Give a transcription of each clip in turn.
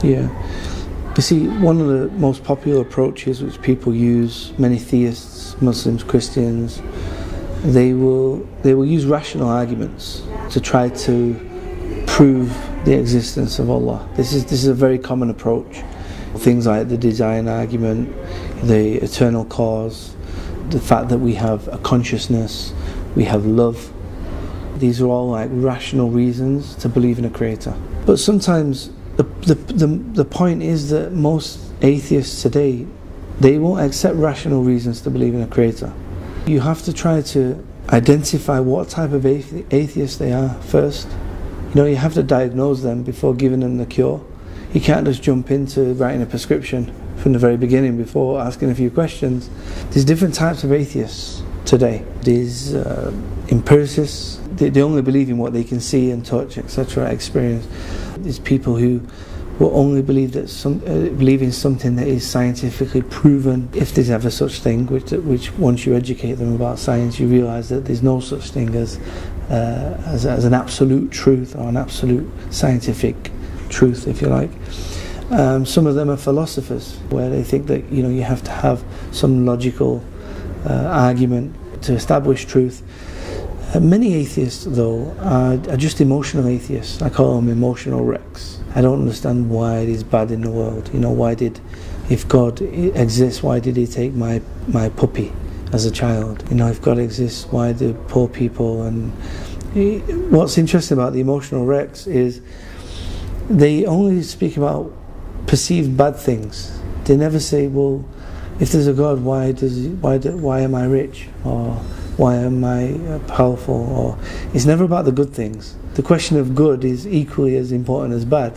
Yeah. You see, one of the most popular approaches which people use, many theists, Muslims, Christians, they will use rational arguments to try to prove the existence of Allah. This is a very common approach. Things like the design argument, the eternal cause, the fact that we have a consciousness, we have love. These are all like rational reasons to believe in a creator. But sometimes the point is that most atheists today, they won't accept rational reasons to believe in a creator. You have to try to identify what type of atheist they are first. You know, you have to diagnose them before giving them the cure. You can't just jump into writing a prescription from the very beginning before asking a few questions. There's different types of atheists today. There's empiricists. They only believe in what they can see and touch, etc., experience. There's people who will only believe that believe in something that is scientifically proven, if there's ever such thing. Which once you educate them about science, you realise that there's no such thing as an absolute truth or an absolute scientific truth, if you like. Some of them are philosophers, where they think that you have to have some logical argument to establish truth. Many atheists, though, are just emotional atheists. I call them emotional wrecks. I don't understand why it is bad in the world. If God exists, why did He take my puppy as a child? If God exists, why do poor people? And what's interesting about the emotional wrecks is they only speak about perceived bad things. They never say, well, if there's a God, why am I rich? Or why am I powerful? Or it's never about the good things. The question of good is equally as important as bad.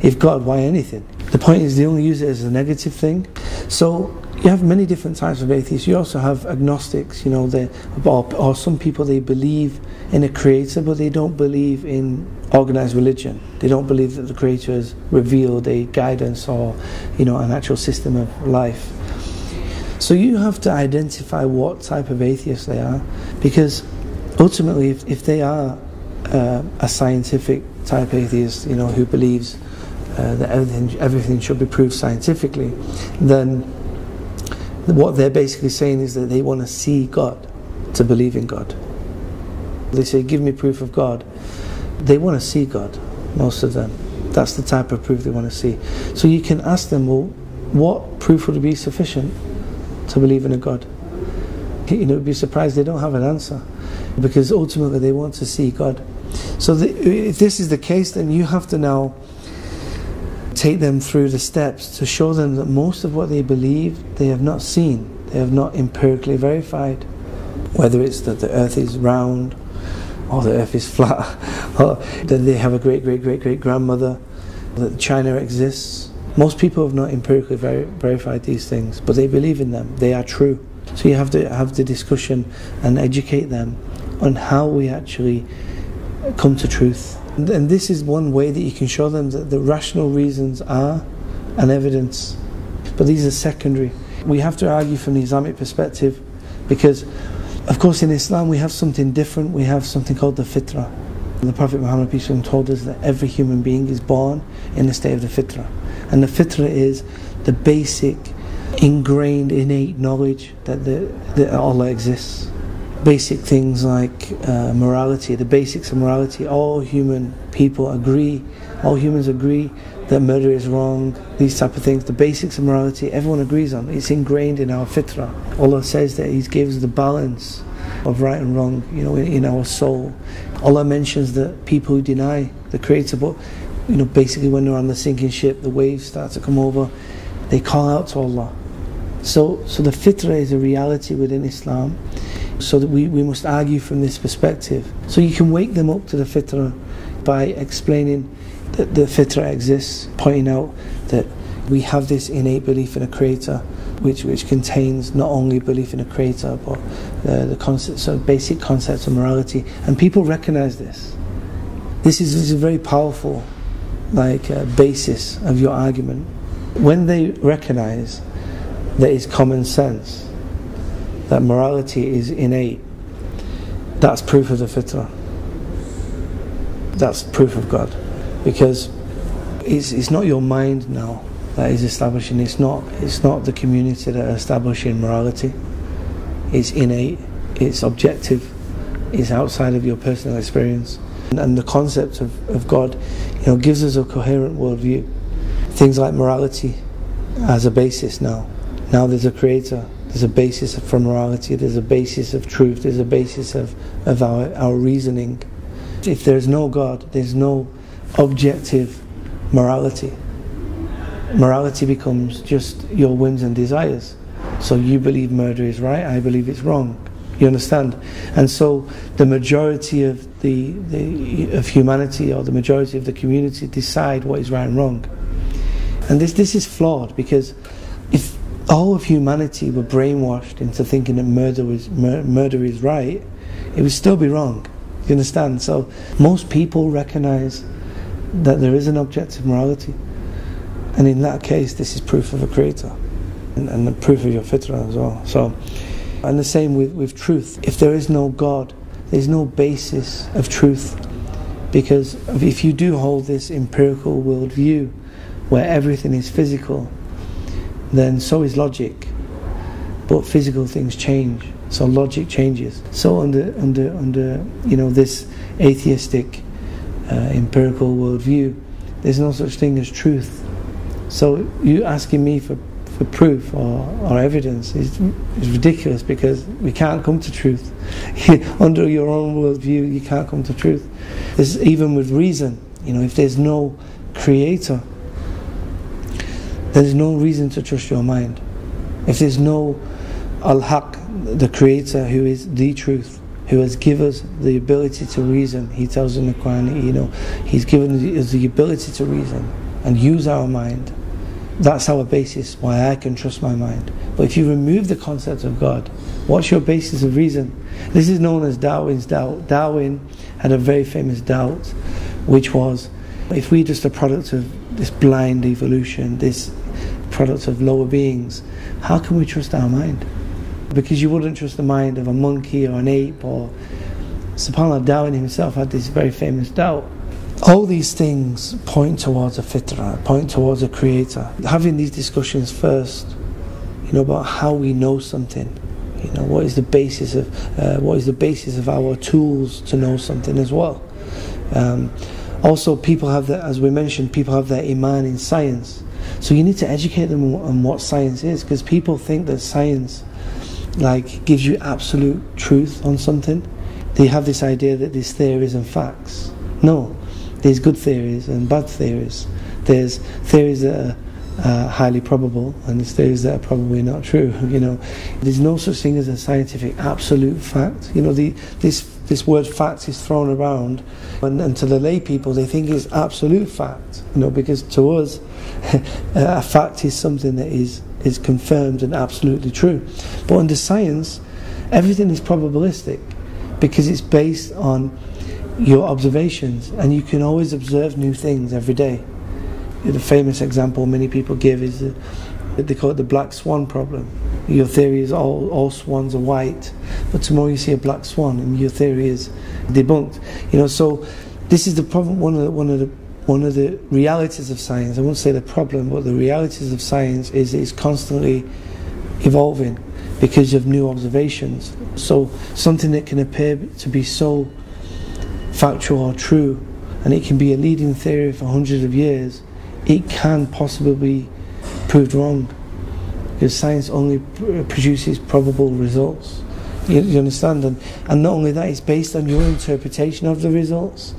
If God, why anything? The point is they only use it as a negative thing. So you have many different types of atheists. You also have agnostics, or some people, they believe in a creator, but they don't believe in organized religion. They don't believe that the creator has revealed a guidance or an actual system of life. So you have to identify what type of atheist they are, because ultimately if they are a scientific type atheist, who believes that everything should be proved scientifically, then what they're basically saying is that they want to see God to believe in God. They say, give me proof of God. They want to see God, most of them. That's the type of proof they want to see. So you can ask them, well, what proof would be sufficient to believe in a God? You'd be surprised they don't have an answer, because ultimately they want to see God. So if this is the case, then you have to now take them through the steps to show them that most of what they believe, they have not seen, they have not empirically verified. Whether it's that the earth is round, or the earth is flat, or that they have a great-great-great-great-grandmother, that China exists. Most people have not empirically verified these things, but they believe in them, they are true. So you have to have the discussion and educate them on how we actually come to truth. And this is one way that you can show them that the rational reasons are an evidence, but these are secondary. We have to argue from the Islamic perspective, because of course in Islam we have something different. We have something called the fitrah. The Prophet Muhammad peace be upon him told us that every human being is born in the state of the fitrah, and the fitrah is the basic, ingrained, innate knowledge that Allah exists. Basic things like morality, the basics of morality. All human people agree, all humans agree that murder is wrong, these type of things. The basics of morality, everyone agrees on. It's ingrained in our fitrah. Allah says that He gives the balance of right and wrong, in our soul. Allah mentions that people who deny the Creator, but basically when they're on the sinking ship, the waves start to come over, they call out to Allah. So the fitrah is a reality within Islam. So that we must argue from this perspective. So you can wake them up to the fitrah by explaining that the fitrah exists, pointing out that we have this innate belief in a creator, which contains not only belief in a creator, but the concepts, so basic concepts of morality. And people recognize this. This is a very powerful basis of your argument. When they recognize that it's common sense, that morality is innate, that's proof of the fitrah. That's proof of God. Because it's not your mind now that is establishing. It's not the community that are establishing morality. It's innate. It's objective. It's outside of your personal experience. And the concept of God, gives us a coherent worldview. Things like morality as a basis now. Now there's a creator. There's a basis for morality. There's a basis of truth. There's a basis of our reasoning. If there's no God, there's no objective morality. Morality becomes just your whims and desires. So you believe murder is right, I believe it's wrong. You understand? And so the majority of of humanity, or the majority of the community, decide what is right and wrong. And this is flawed, because if all of humanity were brainwashed into thinking that murder is right, it would still be wrong. You understand? So most people recognize that there is an objective morality, and in that case this is proof of a creator, and the proof of your fitrah as well. So, and the same with truth. If there is no God, there's no basis of truth, because if you do hold this empirical worldview where everything is physical, then so is logic, but physical things change, so logic changes. So under this atheistic empirical worldview, there's no such thing as truth. So you asking me for proof or evidence is ridiculous, because we can't come to truth. Under your own worldview, you can't come to truth. Even with reason, if there's no creator, there's no reason to trust your mind. If there's no Al-Haq, the creator, who is the truth, who has given us the ability to reason, he tells in the Quran, he's given us the ability to reason and use our mind. That's our basis, why I can trust my mind. But if you remove the concept of God, what's your basis of reason? This is known as Darwin's doubt. Darwin had a very famous doubt, which was, if we're just a product of this blind evolution, this product of lower beings, how can we trust our mind? Because you wouldn't trust the mind of a monkey or an ape, or subhanAllah, Darwin himself had this very famous doubt. All these things point towards a fitrah, point towards a creator. Having these discussions first, about how we know something, what is the basis of our tools to know something as well. Also, people have as we mentioned, people have their iman in science. So you need to educate them on what science is, because people think that science gives you absolute truth on something. They have this idea that there's theories and facts. No. There's good theories and bad theories. There's theories that are highly probable, and there's theories that are probably not true. There's no such thing as a scientific absolute fact. This word fact is thrown around, and to the lay people they think it's absolute fact. Because to us, a fact is something that is confirmed and absolutely true. But under science, everything is probabilistic, because it's based on your observations, and you can always observe new things every day. The famous example many people give is they call it the black swan problem. Your theory is all swans are white, but tomorrow you see a black swan and your theory is debunked. So this is the problem. One of the realities of science, I won't say the problem, but the realities of science is it's constantly evolving because of new observations. So something that can appear to be so factual or true, and it can be a leading theory for hundreds of years, it can possibly be proved wrong, because science only produces probable results. You understand? And not only that, it's based on your interpretation of the results.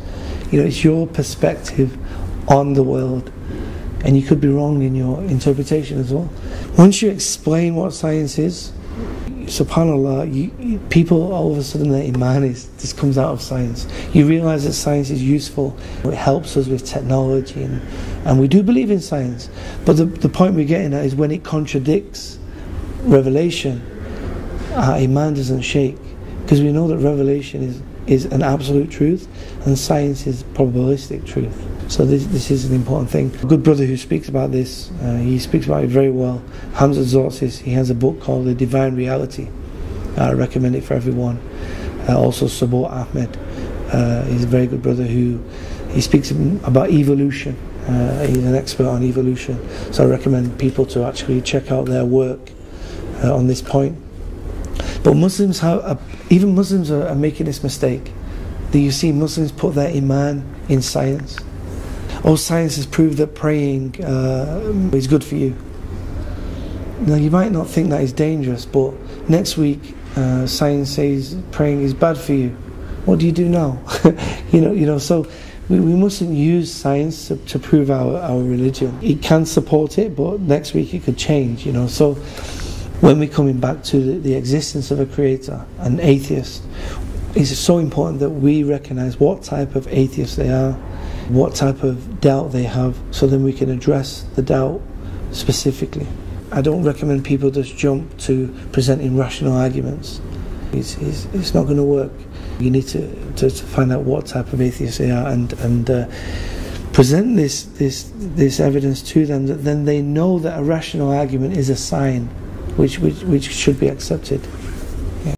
It's your perspective on the world, and you could be wrong in your interpretation as well. Once you explain what science is, subhanAllah, people all of a sudden their iman this comes out of science. You realise that science is useful. It helps us with technology, and we do believe in science. But the point we're getting at is when it contradicts revelation, our iman doesn't shake, because we know that revelation is an absolute truth, and science is probabilistic truth. So this is an important thing. A good brother who speaks about this, he speaks about it very well. Hamza Zorsis, he has a book called The Divine Reality. I recommend it for everyone. Also Sabur Ahmed, he's a very good brother who he speaks about evolution. He's an expert on evolution, so I recommend people to actually check out their work on this point. But Muslims even Muslims are making this mistake. Do you see Muslims put their iman in science? Oh, science has proved that praying is good for you. Now, you might not think that is dangerous, but next week science says praying is bad for you. What do you do now? So we mustn't use science to prove our religion. It can support it, but next week it could change. So when we're coming back to the existence of a creator, an atheist, it's so important that we recognize what type of atheist they are, what type of doubt they have, so then we can address the doubt specifically. I don't recommend people just jump to presenting rational arguments. It's not going to work. You need to find out what type of atheists they are and present this evidence to them, that then they know that a rational argument is a sign which should be accepted.